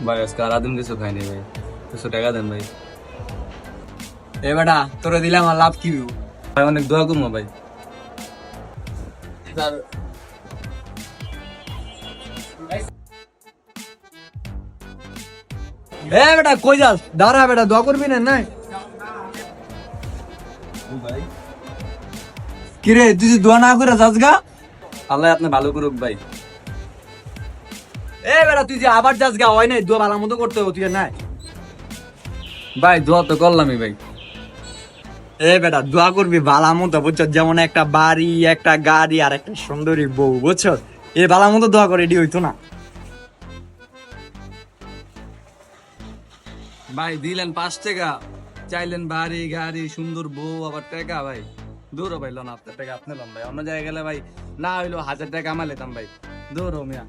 ভাই আজকে আর দিন কিছু খাইনি ভাই, কিছু টাকা দেন ভাই। এ বেটা তোরে দিলে আমার লাভ কি হইব? ভাই অনেক দোয়া করবো ভাই। এ বেটা কই যাস? দাঁড়া বেটা, দোয়া করবি না নাই? কিরে তুই যে দোয়া না করে যাস গা? আল্লাহ আপনি ভালো করুক ভাই। এ বেটা তুই যে আবার যাস গা, হয় নাই দোয়া ভালো মতো করতে হবে, তুই আর নাই? ভাই দোয়া তো করলামই ভাই। এ বেটা দোয়া করবি ভালো মতো, বুঝছো? যেমন একটা বাড়ি, একটা গাড়ি আর একটা সুন্দরী বউ, বুঝছো? এ ভালো মতো দোয়া করে এডি হইতো না? ভাই দিলেন 5 টাকা, চাইলেন বাড়ি গাড়ি সুন্দর বউ আবার টাকা ভাই। দূর ভাই, লোন আপনার টাকা আপনি লোন ভাই, অন্য জায়গায় গেলে ভাই না হইলো 1000 টাকা কামা লেতাম ভাই। দূর মিয়া।